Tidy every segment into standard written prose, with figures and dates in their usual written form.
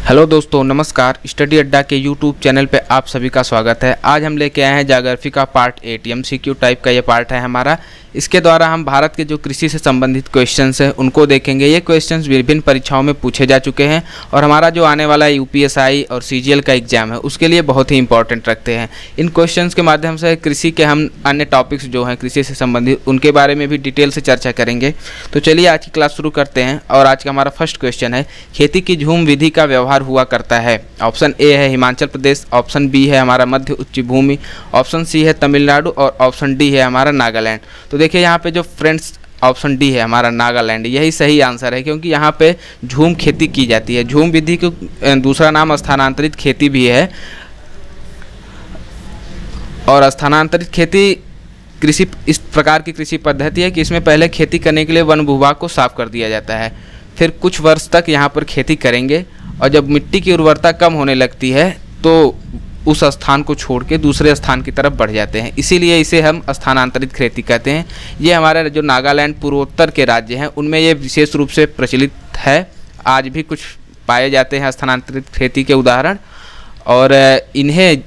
Hello दोस्तों, नमस्कार। Study अड्डा के यूट्यूब चैनल पे आप सभी का स्वागत है। आज हम लेके आए हैं ज्योग्राफी का पार्ट 8 एमसीक्यू टाइप का ये पार्ट है हमारा। इसके द्वारा हम भारत के जो कृषि से संबंधित क्वेश्चंस हैं उनको देखेंगे। ये क्वेश्चंस विभिन्न परीक्षाओं में पूछे जा चुके हैं और हमारा जो आने वाला यूपीएसआई और सीजीएल का एग्जाम है उसके लिए बहुत ही इंपॉर्टेंट रखते हैं। इन क्वेश्चंस के माध्यम से कृषि के हम अन्य टॉपिक्स जो हैं कृषि से संबंधित उनके बारे में भी डिटेल से चर्चा करेंगे। तो चलिए आज की क्लास शुरू करते हैं। और आज का हमारा फर्स्ट क्वेश्चन है, खेती की झूम विधि का व्यवहार हुआ करता है। ऑप्शन ए है हिमाचल प्रदेश, ऑप्शन बी है हमारा मध्य उच्च भूमि, ऑप्शन सी है तमिलनाडु और ऑप्शन डी है हमारा नागालैंड। तो देखिए यहाँ पे जो फ्रेंड्स ऑप्शन डी है हमारा नागालैंड, यही सही आंसर है क्योंकि यहाँ पे झूम खेती की जाती है। झूम विधि का दूसरा नाम स्थानांतरित खेती भी है। और स्थानांतरित खेती कृषि इस प्रकार की कृषि पद्धति है कि इसमें पहले खेती करने के लिए वन भूभाग को साफ कर दिया जाता है, फिर कुछ वर्ष तक यहाँ पर खेती करेंगे और जब मिट्टी की उर्वरता कम होने लगती है तो उस स्थान को छोड़ के दूसरे स्थान की तरफ बढ़ जाते हैं। इसीलिए इसे हम स्थानांतरित खेती कहते हैं। ये हमारे जो नागालैंड पूर्वोत्तर के राज्य हैं उनमें ये विशेष रूप से प्रचलित है। आज भी कुछ पाए जाते हैं स्थानांतरित खेती के उदाहरण, और इन्हें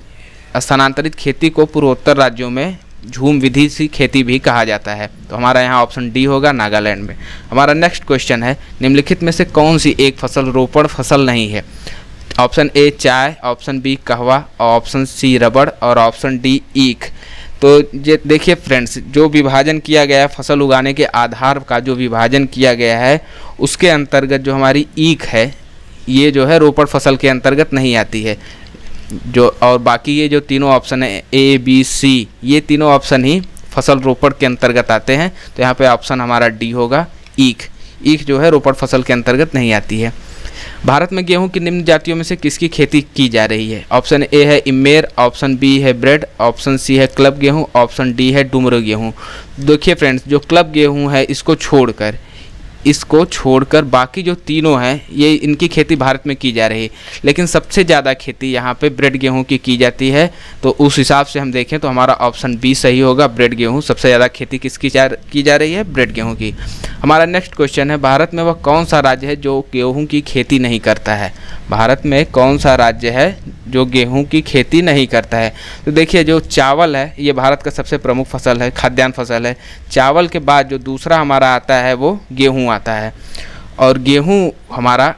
स्थानांतरित खेती को पूर्वोत्तर राज्यों में झूम विधि से खेती भी कहा जाता है। तो हमारा यहाँ ऑप्शन डी होगा नागालैंड में। हमारा नेक्स्ट क्वेश्चन है, निम्नलिखित में से कौन सी एक फसल रोपण फसल नहीं है? ऑप्शन ए चाय, ऑप्शन बी कहवा, ऑप्शन सी रबड़ और ऑप्शन डी ईख। तो ये देखिए फ्रेंड्स, जो विभाजन किया गया है फसल उगाने के आधार का जो विभाजन किया गया है उसके अंतर्गत जो हमारी ईख है ये जो है रोपण फसल के अंतर्गत नहीं आती है। जो और बाकी ये जो तीनों ऑप्शन है ए बी सी, ये तीनों ऑप्शन ही फसल रोपण के अंतर्गत आते हैं। तो यहाँ पे ऑप्शन हमारा डी होगा ईख। ईख जो है रोपण फसल के अंतर्गत नहीं आती है। भारत में गेहूं की निम्न जातियों में से किसकी खेती की जा रही है? ऑप्शन ए है इमेर, ऑप्शन बी है ब्रेड, ऑप्शन सी है क्लब गेहूं, ऑप्शन डी है डुमरो गेहूं। देखिए फ्रेंड्स, जो क्लब गेहूं है इसको छोड़कर बाकी जो तीनों हैं ये इनकी खेती भारत में की जा रही है, लेकिन सबसे ज़्यादा खेती यहाँ पे ब्रेड गेहूं की जाती है। तो उस हिसाब से हम देखें तो हमारा ऑप्शन बी सही होगा, ब्रेड गेहूं। सबसे ज़्यादा खेती किसकी की जा रही है? ब्रेड गेहूं की। हमारा नेक्स्ट क्वेश्चन है, भारत में वह कौन सा राज्य है जो गेहूँ की खेती नहीं करता है? भारत में कौन सा राज्य है जो गेहूँ की खेती नहीं करता है? तो देखिए, जो चावल है ये भारत का सबसे प्रमुख फसल है, खाद्यान्न फसल है। चावल के बाद जो दूसरा हमारा आता है वो गेहूँ आता है। और गेहूँ हमारा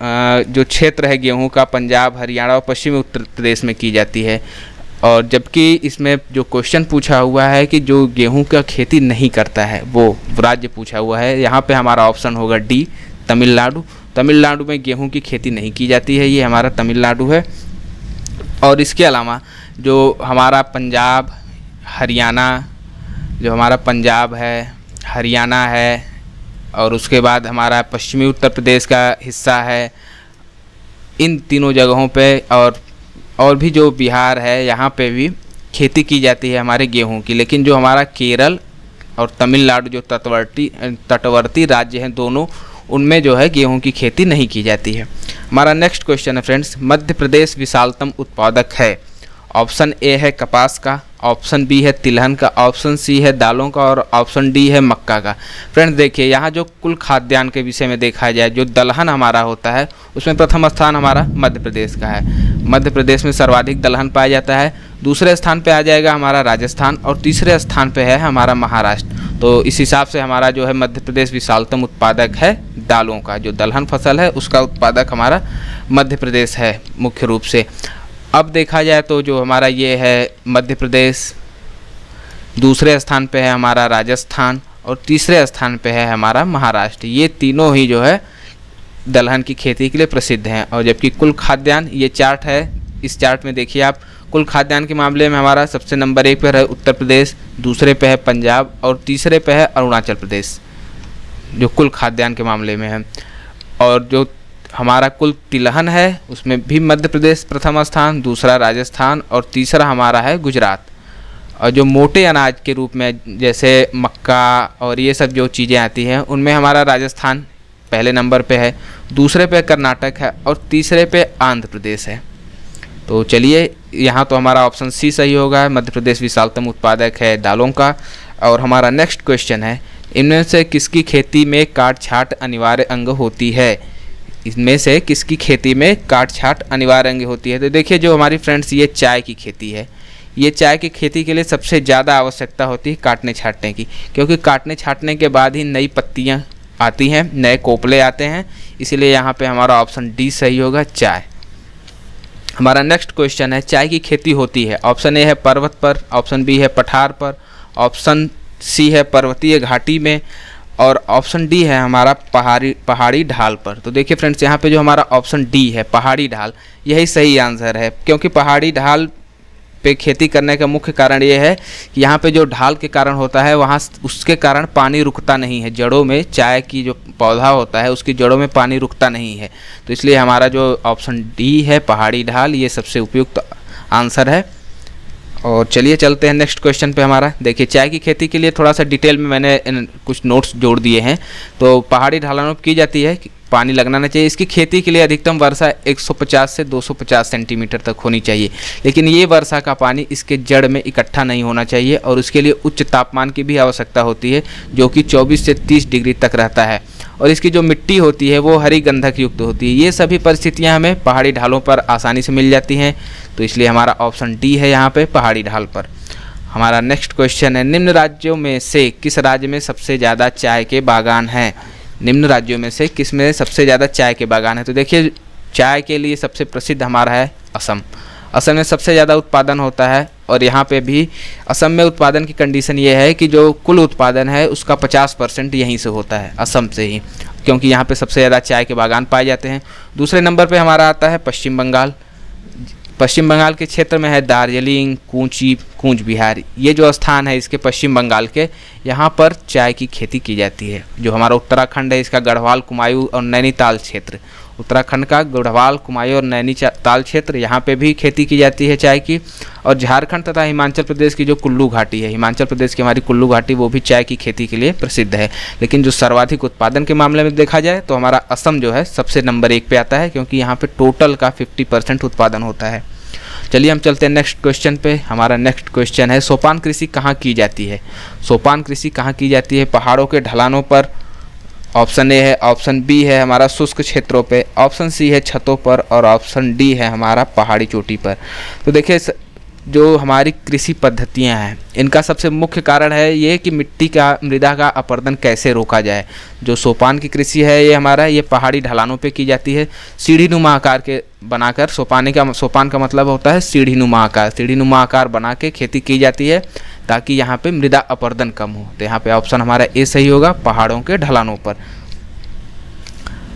जो क्षेत्र है गेहूँ का पंजाब, हरियाणा और पश्चिमी उत्तर प्रदेश में की जाती है। और जबकि इसमें जो क्वेश्चन पूछा हुआ है कि जो गेहूं का खेती नहीं करता है वो राज्य पूछा हुआ है, यहाँ पे हमारा ऑप्शन होगा डी तमिलनाडु। तमिलनाडु में गेहूं की खेती नहीं की जाती है, ये हमारा तमिलनाडु है। और इसके अलावा जो हमारा पंजाब हरियाणा, जो हमारा पंजाब है, हरियाणा है और उसके बाद हमारा पश्चिमी उत्तर प्रदेश का हिस्सा है, इन तीनों जगहों पे और भी जो बिहार है यहाँ पे भी खेती की जाती है हमारे गेहूं की। लेकिन जो हमारा केरल और तमिलनाडु जो तटवर्ती राज्य हैं दोनों, उनमें जो है गेहूं की खेती नहीं की जाती है। हमारा नेक्स्ट क्वेश्चन है फ्रेंड्स, मध्य प्रदेश विशालतम उत्पादक है। ऑप्शन ए है कपास का, ऑप्शन बी है तिलहन का, ऑप्शन सी है दालों का और ऑप्शन डी है मक्का का। फ्रेंड्स देखिए, यहाँ जो कुल खाद्यान्न के विषय में देखा जाए, जो दलहन हमारा होता है उसमें प्रथम स्थान हमारा मध्य प्रदेश का है। मध्य प्रदेश में सर्वाधिक दलहन पाया जाता है। दूसरे स्थान पे आ जाएगा हमारा राजस्थान और तीसरे स्थान पे है हमारा महाराष्ट्र। तो इस हिसाब से हमारा जो है मध्य प्रदेश विशालतम उत्पादक है दालों का। जो दलहन फसल है उसका उत्पादक हमारा मध्य प्रदेश है मुख्य रूप से। अब देखा जाए तो जो हमारा ये है मध्य प्रदेश, दूसरे स्थान पे है हमारा राजस्थान और तीसरे स्थान पे है हमारा महाराष्ट्र। ये तीनों ही जो है दलहन की खेती के लिए प्रसिद्ध हैं। और जबकि कुल खाद्यान्न, ये चार्ट है, इस चार्ट में देखिए आप, कुल खाद्यान्न के मामले में हमारा सबसे नंबर 1 पर है उत्तर प्रदेश, दूसरे पे है पंजाब और तीसरे पे है अरुणाचल प्रदेश, जो कुल खाद्यान्न के मामले में है। और जो हमारा कुल तिलहन है उसमें भी मध्य प्रदेश प्रथम स्थान, दूसरा राजस्थान और तीसरा हमारा है गुजरात। और जो मोटे अनाज के रूप में जैसे मक्का और ये सब जो चीज़ें आती हैं उनमें हमारा राजस्थान पहले नंबर पे है, दूसरे पे कर्नाटक है और तीसरे पे आंध्र प्रदेश है। तो चलिए, यहाँ तो हमारा ऑप्शन सी सही होगा, मध्य प्रदेश विशालतम उत्पादक है दालों का। और हमारा नेक्स्ट क्वेश्चन है, इनमें से किसकी खेती में काट छांट अनिवार्य अंग होती है? इसमें से किसकी खेती में काट छांट अनिवार्य अंग होती है? तो देखिए जो हमारी फ्रेंड्स ये चाय की खेती है, ये चाय की खेती के लिए सबसे ज़्यादा आवश्यकता होती है काटने छाँटने की, क्योंकि काटने छाँटने के बाद ही नई पत्तियाँ आती हैं, नए कोपले आते हैं। इसीलिए यहाँ पे हमारा ऑप्शन डी सही होगा, चाय। हमारा नेक्स्ट क्वेश्चन है, चाय की खेती होती है, ऑप्शन ए है पर्वत पर, ऑप्शन बी है पठार पर, ऑप्शन सी है पर्वतीय घाटी में, और ऑप्शन डी है हमारा पहाड़ी ढाल पर। तो देखिए फ्रेंड्स यहाँ पे जो हमारा ऑप्शन डी है पहाड़ी ढाल, यही सही आंसर है, क्योंकि पहाड़ी ढाल पे खेती करने का मुख्य कारण ये है कि यहाँ पे जो ढाल के कारण होता है वहाँ उसके कारण पानी रुकता नहीं है, जड़ों में चाय की जो पौधा होता है उसकी जड़ों में पानी रुकता नहीं है। तो इसलिए हमारा जो ऑप्शन डी है पहाड़ी ढाल, ये सबसे उपयुक्त आंसर है। और चलिए चलते हैं नेक्स्ट क्वेश्चन पे हमारा। देखिए चाय की खेती के लिए थोड़ा सा डिटेल में मैंने कुछ नोट्स जोड़ दिए हैं। तो पहाड़ी ढलानों पर की जाती है, पानी लगना नहीं चाहिए। इसकी खेती के लिए अधिकतम वर्षा 150 से 250 सेंटीमीटर तक होनी चाहिए, लेकिन ये वर्षा का पानी इसके जड़ में इकट्ठा नहीं होना चाहिए, और उसके लिए उच्च तापमान की भी आवश्यकता होती है, जो कि 24 से 30 डिग्री तक रहता है। और इसकी जो मिट्टी होती है वो हरी गंधक युक्त होती है। ये सभी परिस्थितियाँ हमें पहाड़ी ढालों पर आसानी से मिल जाती हैं, तो इसलिए हमारा ऑप्शन डी है यहाँ पे पहाड़ी ढाल पर। हमारा नेक्स्ट क्वेश्चन है, निम्न राज्यों में से किस राज्य में सबसे ज़्यादा चाय के बागान हैं? निम्न राज्यों में से किस में सबसे ज़्यादा चाय के बागान है? तो देखिए चाय के लिए सबसे प्रसिद्ध हमारा है असम। असम में सबसे ज़्यादा उत्पादन होता है, और यहाँ पे भी असम में उत्पादन की कंडीशन ये है कि जो कुल उत्पादन है उसका 50% यहीं से होता है, असम से ही, क्योंकि यहाँ पे सबसे ज़्यादा चाय के बागान पाए जाते हैं। दूसरे नंबर पे हमारा आता है पश्चिम बंगाल। पश्चिम बंगाल के क्षेत्र में है दार्जिलिंग, कूच बिहार, ये जो स्थान है इसके पश्चिम बंगाल के, यहाँ पर चाय की खेती की जाती है। जो हमारा उत्तराखंड है इसका गढ़वाल, कुमायूं और नैनीताल क्षेत्र, उत्तराखंड का गढ़वाल, कुमायूं और नैनीताल क्षेत्र, यहाँ पे भी खेती की जाती है चाय की। और झारखंड तथा हिमाचल प्रदेश की जो कुल्लू घाटी है, हिमाचल प्रदेश की हमारी कुल्लू घाटी, वो भी चाय की खेती के लिए प्रसिद्ध है। लेकिन जो सर्वाधिक उत्पादन के मामले में देखा जाए तो हमारा असम जो है सबसे नंबर 1 पे आता है, क्योंकि यहाँ पे टोटल का 50% उत्पादन होता है। चलिए हम चलते हैं नेक्स्ट क्वेश्चन पे। हमारा नेक्स्ट क्वेश्चन है, सोपान कृषि कहाँ की जाती है? सोपान कृषि कहाँ की जाती है? पहाड़ों के ढलानों पर, ऑप्शन ए है, ऑप्शन बी है हमारा शुष्क क्षेत्रों पे, ऑप्शन सी है छतों पर, और ऑप्शन डी है हमारा पहाड़ी चोटी पर। तो देखिए जो हमारी कृषि पद्धतियां हैं इनका सबसे मुख्य कारण है ये कि मृदा का अपरदन कैसे रोका जाए। जो सोपान की कृषि है ये पहाड़ी ढलानों पे की जाती है, सीढ़ीनुमा आकार के बनाकर। सोपान का मतलब होता है सीढ़ीनुमा आकार, सीढ़ीनुमा आकार बना के खेती की जाती है ताकि यहाँ पे मृदा अपरदन कम हो। तो यहाँ पे ऑप्शन हमारा ए सही होगा, पहाड़ों के ढलानों पर।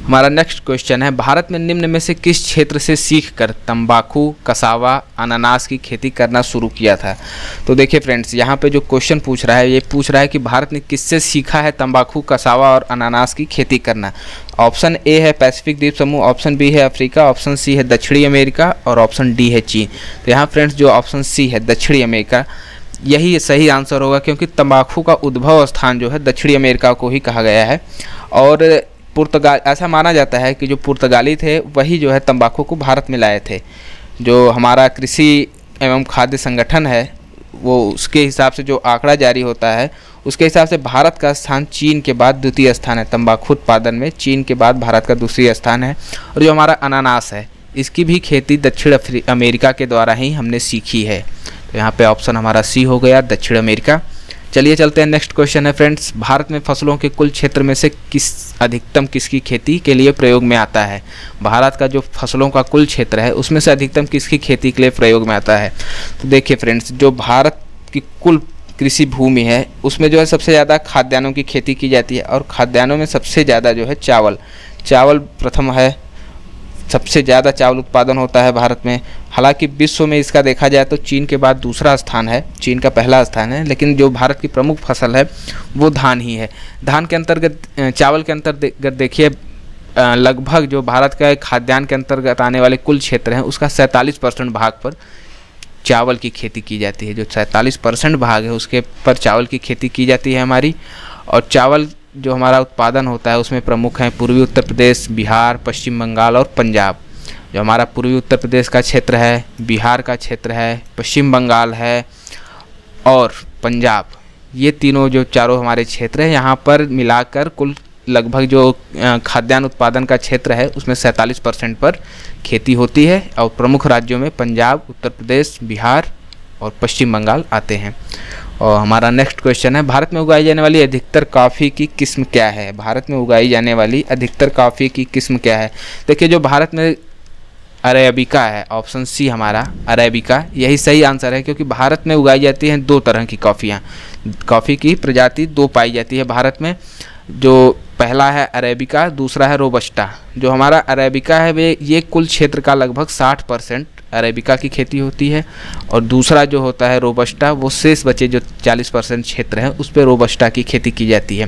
हमारा नेक्स्ट क्वेश्चन है, भारत में निम्न में से किस क्षेत्र से सीखकर तंबाकू, कसावा, अनानास की खेती करना शुरू किया था? तो देखिए फ्रेंड्स यहाँ पे जो क्वेश्चन पूछ रहा है ये पूछ रहा है कि भारत ने किससे सीखा है तंबाकू, कसावा और अनानास की खेती करना। ऑप्शन ए है पैसिफिक द्वीप समूह, ऑप्शन बी है अफ्रीका, ऑप्शन सी है दक्षिणी अमेरिका, और ऑप्शन डी है चीन। तो यहाँ फ्रेंड्स जो ऑप्शन सी है दक्षिणी अमेरिका, यही सही आंसर होगा, क्योंकि तंबाकू का उद्भव स्थान जो है दक्षिणी अमेरिका को ही कहा गया है। और ऐसा माना जाता है कि जो पुर्तगाली थे वही जो है तंबाकू को भारत में लाए थे। जो हमारा कृषि एवं खाद्य संगठन है वो उसके हिसाब से जो आंकड़ा जारी होता है उसके हिसाब से भारत का स्थान चीन के बाद द्वितीय स्थान है। तंबाकू उत्पादन में चीन के बाद भारत का दूसरी स्थान है। और जो हमारा अनानास है इसकी भी खेती दक्षिण अमेरिका के द्वारा ही हमने सीखी है। तो यहाँ पे ऑप्शन हमारा सी हो गया, दक्षिण अमेरिका। चलिए चलते हैं नेक्स्ट क्वेश्चन है फ्रेंड्स, भारत में फसलों के कुल क्षेत्र में से अधिकतम किसकी खेती के लिए प्रयोग में आता है? भारत का जो फसलों का कुल क्षेत्र है उसमें से अधिकतम किसकी खेती के लिए प्रयोग में आता है? तो देखिए फ्रेंड्स जो भारत की कुल कृषि भूमि है उसमें जो है सबसे ज़्यादा खाद्यान्नों की खेती की जाती है, और खाद्यान्नों में सबसे ज़्यादा जो है चावल प्रथम है। सबसे ज़्यादा चावल उत्पादन होता है भारत में। हालांकि विश्व में इसका देखा जाए तो चीन के बाद दूसरा स्थान है, चीन का पहला स्थान है, लेकिन जो भारत की प्रमुख फसल है वो धान ही है। धान के अंतर्गत चावल के अंतर्गत देखिए लगभग जो भारत का खाद्यान्न के अंतर्गत आने वाले कुल क्षेत्र हैं उसका 47% भाग पर चावल की खेती की जाती है। जो 47% भाग है उसके पर चावल की खेती की जाती है हमारी। और चावल जो हमारा उत्पादन होता है उसमें प्रमुख हैं पूर्वी उत्तर प्रदेश, बिहार, पश्चिम बंगाल और पंजाब। जो हमारा पूर्वी उत्तर प्रदेश का क्षेत्र है, बिहार का क्षेत्र है, पश्चिम बंगाल है और पंजाब, ये तीनों जो चारों हमारे क्षेत्र हैं यहाँ पर मिलाकर कुल लगभग जो खाद्यान्न उत्पादन का क्षेत्र है उसमें 47% पर खेती होती है। और प्रमुख राज्यों में पंजाब, उत्तर प्रदेश, बिहार और पश्चिम बंगाल आते हैं। और हमारा नेक्स्ट क्वेश्चन है, भारत में उगाई जाने वाली अधिकतर कॉफ़ी की किस्म क्या है? भारत में उगाई जाने वाली अधिकतर कॉफ़ी की किस्म क्या है? देखिए, जो भारत में अरेबिका है, ऑप्शन सी हमारा अरेबिका यही सही आंसर है, क्योंकि भारत में उगाई जाती हैं 2 तरह की कॉफ़ियाँ। कॉफ़ी की प्रजाति 2 पाई जाती है भारत में, जो पहला है अरेबिका, दूसरा है रोबस्टा। जो हमारा अरेबिका है ये कुल क्षेत्र का लगभग 60% अरेबिका की खेती होती है, और दूसरा जो होता है रोबस्टा, वो शेष बचे जो 40% क्षेत्र है उस पर रोबस्टा की खेती की जाती है।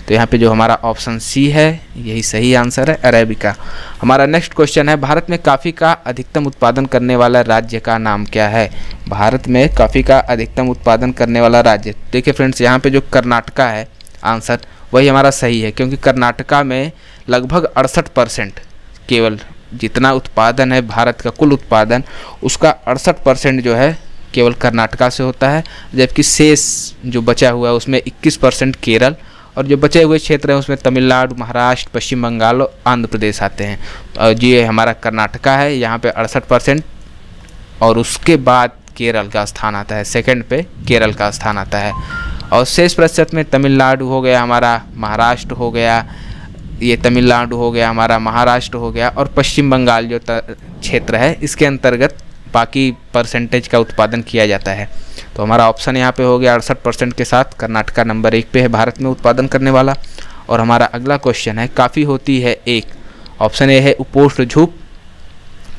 तो यहाँ पे जो हमारा ऑप्शन सी है यही सही आंसर है, अरेबिका। हमारा नेक्स्ट क्वेश्चन है, भारत में कॉफ़ी का अधिकतम उत्पादन करने वाला राज्य का नाम क्या है? भारत में कॉफ़ी का अधिकतम उत्पादन करने वाला राज्य, देखिए फ्रेंड्स, यहाँ पे जो कर्नाटका है आंसर वही हमारा सही है, क्योंकि कर्नाटका में लगभग 68% केवल जितना उत्पादन है भारत का कुल उत्पादन, उसका 68% जो है केवल कर्नाटका से होता है, जबकि शेष जो बचा हुआ है उसमें 21% केरल, और जो बचे हुए क्षेत्र हैं उसमें तमिलनाडु, महाराष्ट्र, पश्चिम बंगाल और आंध्र प्रदेश आते हैं। और ये हमारा कर्नाटका है, यहाँ पे 68%, और उसके बाद केरल का स्थान आता है, सेकंड पे केरल का स्थान आता है। और शेष प्रतिशत में तमिलनाडु हो गया हमारा, महाराष्ट्र हो गया, ये तमिलनाडु हो गया हमारा, महाराष्ट्र हो गया, और पश्चिम बंगाल जो क्षेत्र है इसके अंतर्गत बाकी परसेंटेज का उत्पादन किया जाता है। तो हमारा ऑप्शन यहाँ पे हो गया 68% के साथ कर्नाटका नंबर 1 पे है भारत में उत्पादन करने वाला। और हमारा अगला क्वेश्चन है, काफ़ी होती है एक, ऑप्शन ए है उपोष्ण झूप,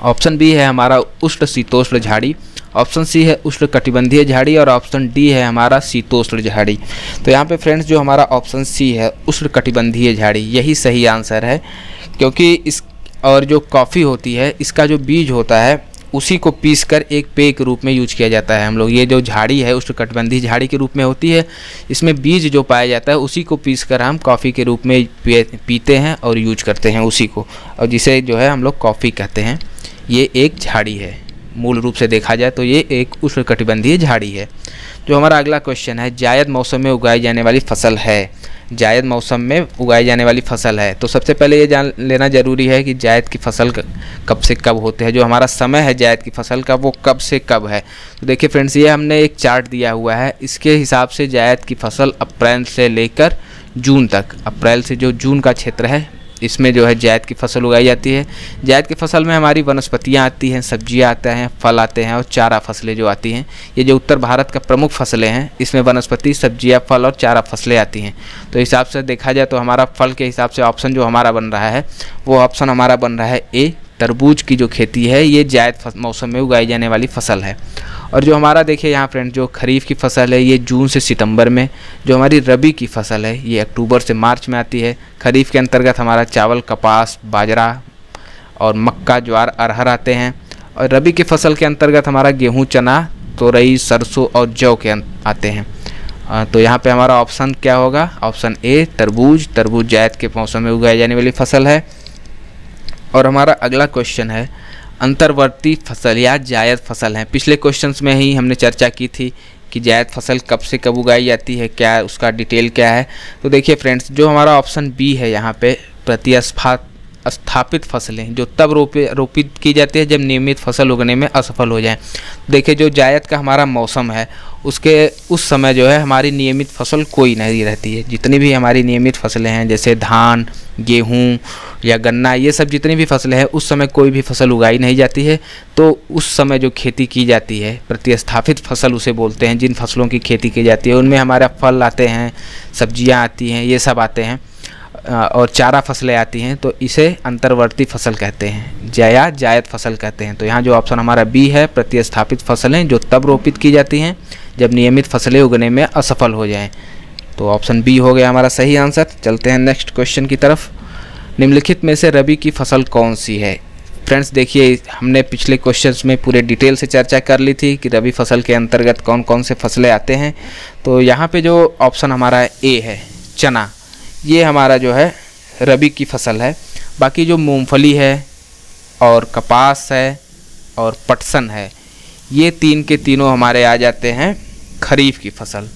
ऑप्शन बी है हमारा उष्ण शीतोष्ण झाड़ी, ऑप्शन सी है उष्ण कटिबंधीय झाड़ी, और ऑप्शन डी है हमारा शीतोष्ण झाड़ी। तो यहाँ पे फ्रेंड्स जो हमारा ऑप्शन सी है उष्ण कटिबंधीय झाड़ी यही सही आंसर है, क्योंकि इस और जो कॉफ़ी होती है इसका जो बीज होता है उसी को पीसकर एक पेय के रूप में यूज किया जाता है। हम लोग ये जो झाड़ी है उष्ण कटिबंधीय झाड़ी के रूप में होती है, इसमें बीज जो पाया जाता है उसी को पीसकर हम कॉफ़ी के रूप में पीते हैं और यूज करते हैं उसी को, और जिसे जो है हम लोग कॉफ़ी कहते हैं। ये एक झाड़ी है, मूल रूप से देखा जाए तो ये एक उष्णकटिबंधीय झाड़ी है। जो हमारा अगला क्वेश्चन है, जायद मौसम में उगाई जाने वाली फसल है, जायद मौसम में उगाई जाने वाली फसल है। तो सबसे पहले ये जान लेना ज़रूरी है कि जायद की फसल कब से कब होते हैं, जो हमारा समय है जायद की फसल का वो कब से कब है। तो देखिए फ्रेंड्स, ये हमने एक चार्ट दिया हुआ है, इसके हिसाब से जायद की फसल अप्रैल से लेकर जून तक, अप्रैल से जो जून का क्षेत्र है इसमें जो है जायद की फसल उगाई जाती है। जायद की फसल में हमारी वनस्पतियाँ आती हैं, सब्जियाँ आते हैं, फल आते हैं और चारा फसलें जो आती हैं। ये जो उत्तर भारत का प्रमुख फसलें हैं इसमें वनस्पति, सब्जियाँ, फल और चारा फसलें आती हैं। तो हिसाब से देखा जाए तो हमारा फल के हिसाब से ऑप्शन जो हमारा बन रहा है वो ऑप्शन हमारा बन रहा है ए, तरबूज की जो खेती है ये जायद मौसम में उगाई जाने वाली फसल है। और जो हमारा देखिए यहाँ फ्रेंड जो खरीफ की फसल है ये जून से सितंबर में, जो हमारी रबी की फसल है ये अक्टूबर से मार्च में आती है। खरीफ के अंतर्गत हमारा चावल, कपास, बाजरा और मक्का, ज्वार, अरहर आते हैं। और रबी की फसल के अंतर्गत हमारा गेहूँ, चना, तोरई, सरसों और जौ के आते हैं। तो यहाँ पे हमारा ऑप्शन क्या होगा, ऑप्शन ए तरबूज, तरबूज जायद के मौसम में उगाई जाने वाली फसल है। और हमारा अगला क्वेश्चन है, अंतर्वर्ती फसल या जायद फसल है। पिछले क्वेश्चंस में ही हमने चर्चा की थी कि जायद फसल कब से कब उगाई जाती है, क्या उसका डिटेल क्या है। तो देखिए फ्रेंड्स जो हमारा ऑप्शन बी है यहाँ पे, प्रतिस्थापित फसलें जो तब रोपित की जाती है जब नियमित फसल उगने में असफल हो जाए। देखिए जो जायद का हमारा मौसम है उसके उस समय जो है हमारी नियमित फसल कोई नहीं रहती है। जितनी भी हमारी नियमित फसलें हैं जैसे धान, गेहूँ या गन्ना, ये सब जितनी भी फसलें हैं उस समय कोई भी फसल उगाई नहीं जाती है। तो उस समय जो खेती की जाती है प्रतिस्थापित फसल उसे बोलते हैं। जिन फसलों की खेती की जाती है उनमें हमारा फल आते हैं, सब्जियां आती हैं, ये सब आते हैं और चारा फसलें आती हैं। तो इसे अंतर्वर्ती फसल कहते हैं या जायद फसल कहते हैं। तो यहाँ जो ऑप्शन हमारा बी है, प्रतिस्थापित फसलें जो तब रोपित की जाती हैं जब नियमित फसलें उगने में असफल हो जाएं। तो ऑप्शन बी हो गया हमारा सही आंसर। चलते हैं नेक्स्ट क्वेश्चन की तरफ। निम्नलिखित में से रबी की फसल कौन सी है। फ्रेंड्स देखिए हमने पिछले क्वेश्चंस में पूरे डिटेल से चर्चा कर ली थी कि रबी फसल के अंतर्गत कौन कौन से फसलें आते हैं। तो यहाँ पे जो ऑप्शन हमारा ए है चना, ये हमारा जो है रबी की फसल है। बाकी जो मूंगफली है और कपास है और पटसन है, ये तीन के तीनों हमारे आ जाते हैं खरीफ की फसल।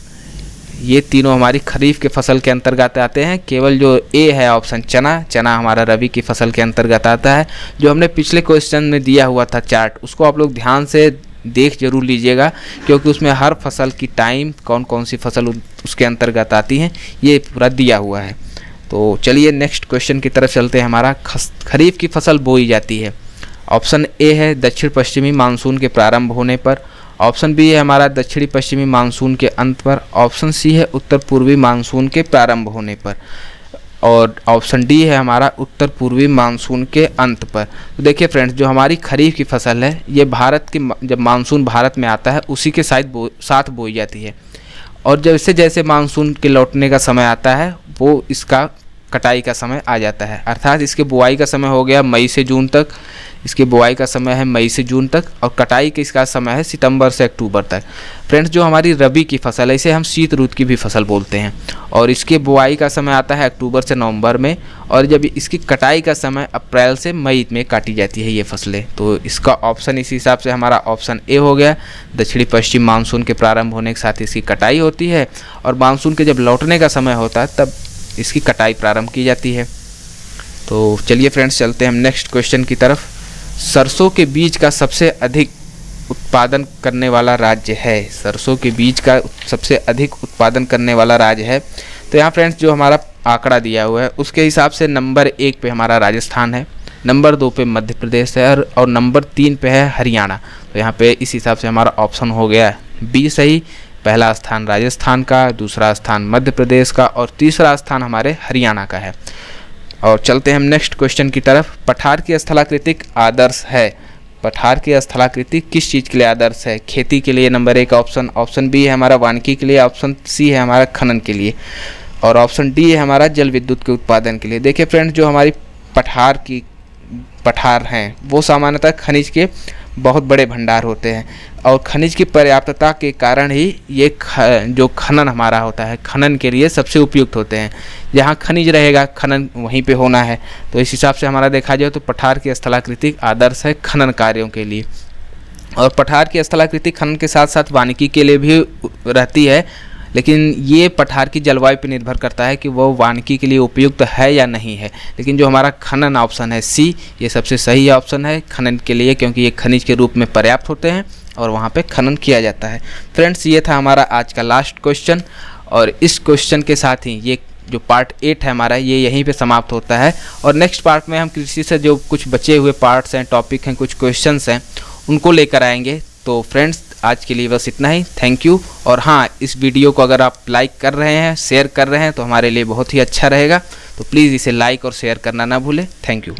ये तीनों हमारी खरीफ के फसल के अंतर्गत आते हैं। केवल जो ए है ऑप्शन चना हमारा रबी की फसल के अंतर्गत आता है। जो हमने पिछले क्वेश्चन में दिया हुआ था चार्ट, उसको आप लोग ध्यान से देख जरूर लीजिएगा, क्योंकि उसमें हर फसल की टाइम, कौन कौन सी फसल उसके अंतर्गत आती हैं, ये पूरा दिया हुआ है। तो चलिए नेक्स्ट क्वेश्चन की तरफ चलते हैं। हमारा खरीफ की फसल बोई जाती है। ऑप्शन ए है दक्षिण पश्चिमी मानसून के प्रारंभ होने पर। ऑप्शन बी है हमारा दक्षिणी पश्चिमी मानसून के अंत पर। ऑप्शन सी है उत्तर पूर्वी मानसून के प्रारंभ होने पर। और ऑप्शन डी है हमारा उत्तर पूर्वी मानसून के अंत पर। तो देखिए फ्रेंड्स, जो हमारी खरीफ की फसल है, ये भारत की, जब मानसून भारत में आता है उसी के साथ बोई जाती है। और जैसे जैसे मानसून के लौटने का समय आता है, वो इसका कटाई का समय आ जाता है। अर्थात इसके बुआई का समय हो गया मई से जून तक, इसके बुआई का समय है मई से जून तक, और कटाई का इसका समय है सितंबर से अक्टूबर तक। फ्रेंड्स, जो हमारी रबी की फसल है, इसे हम शीत ऋतु की भी फसल बोलते हैं, और इसके बुआई का समय आता है अक्टूबर से नवंबर में, और जब इसकी कटाई का समय अप्रैल से मई में काटी जाती है ये फसलें। तो इसका ऑप्शन इस हिसाब से हमारा ऑप्शन ए हो गया। दक्षिणी पश्चिम मानसून के प्रारंभ होने के साथ इसकी कटाई होती है, और मानसून के जब लौटने का समय होता है तब इसकी कटाई प्रारंभ की जाती है। तो चलिए फ्रेंड्स, चलते हैं हम नेक्स्ट क्वेश्चन की तरफ। सरसों के बीज का सबसे अधिक उत्पादन करने वाला राज्य है। सरसों के बीज का सबसे अधिक उत्पादन करने वाला राज्य है। तो यहाँ फ्रेंड्स, जो हमारा आंकड़ा दिया हुआ है उसके हिसाब से नंबर 1 पे हमारा राजस्थान है, नंबर 2 पे मध्य प्रदेश है, और नंबर 3 पे है हरियाणा। तो यहाँ पे इस हिसाब से हमारा ऑप्शन हो गया बी सही। पहला स्थान राजस्थान का, दूसरा स्थान मध्य प्रदेश का, और तीसरा स्थान हमारे हरियाणा का है। और चलते हैं हम नेक्स्ट क्वेश्चन की तरफ। पठार की स्थलाकृतिक आदर्श है। पठार की स्थलाकृति किस चीज़ के लिए आदर्श है? खेती के लिए नंबर 1 ऑप्शन, ऑप्शन बी है हमारा वानिकी के लिए, ऑप्शन सी है हमारा खनन के लिए, और ऑप्शन डी है हमारा जल विद्युत के उत्पादन के लिए। देखिए फ्रेंड्स, जो हमारी पठार हैं वो सामान्यतः खनिज के बहुत बड़े भंडार होते हैं, और खनिज की पर्याप्तता के कारण ही ये जो खनन हमारा होता है, खनन के लिए सबसे उपयुक्त होते हैं। जहाँ खनिज रहेगा खनन वहीं पे होना है। तो इस हिसाब से हमारा देखा जाए तो पठार की स्थलाकृति आदर्श है खनन कार्यों के लिए। और पठार की स्थलाकृति खनन के साथ साथ वानिकी के लिए भी रहती है, लेकिन ये पठार की जलवायु पर निर्भर करता है कि वो वानिकी के लिए उपयुक्त है या नहीं है। लेकिन जो हमारा खनन ऑप्शन है सी, ये सबसे सही ऑप्शन है खनन के लिए, क्योंकि ये खनिज के रूप में पर्याप्त होते हैं और वहाँ पे खनन किया जाता है। फ्रेंड्स, ये था हमारा आज का लास्ट क्वेश्चन, और इस क्वेश्चन के साथ ही ये जो पार्ट 8 है हमारा, ये यहीं पे समाप्त होता है। और नेक्स्ट पार्ट में हम कृषि से जो कुछ बचे हुए पार्ट्स हैं, टॉपिक हैं, कुछ क्वेश्चंस हैं, उनको लेकर आएंगे। तो फ्रेंड्स, आज के लिए बस इतना ही। Thank you. और हाँ, इस वीडियो को अगर आप लाइक कर रहे हैं, शेयर कर रहे हैं, तो हमारे लिए बहुत ही अच्छा रहेगा। तो प्लीज़ इसे लाइक और शेयर करना ना भूलें। Thank you.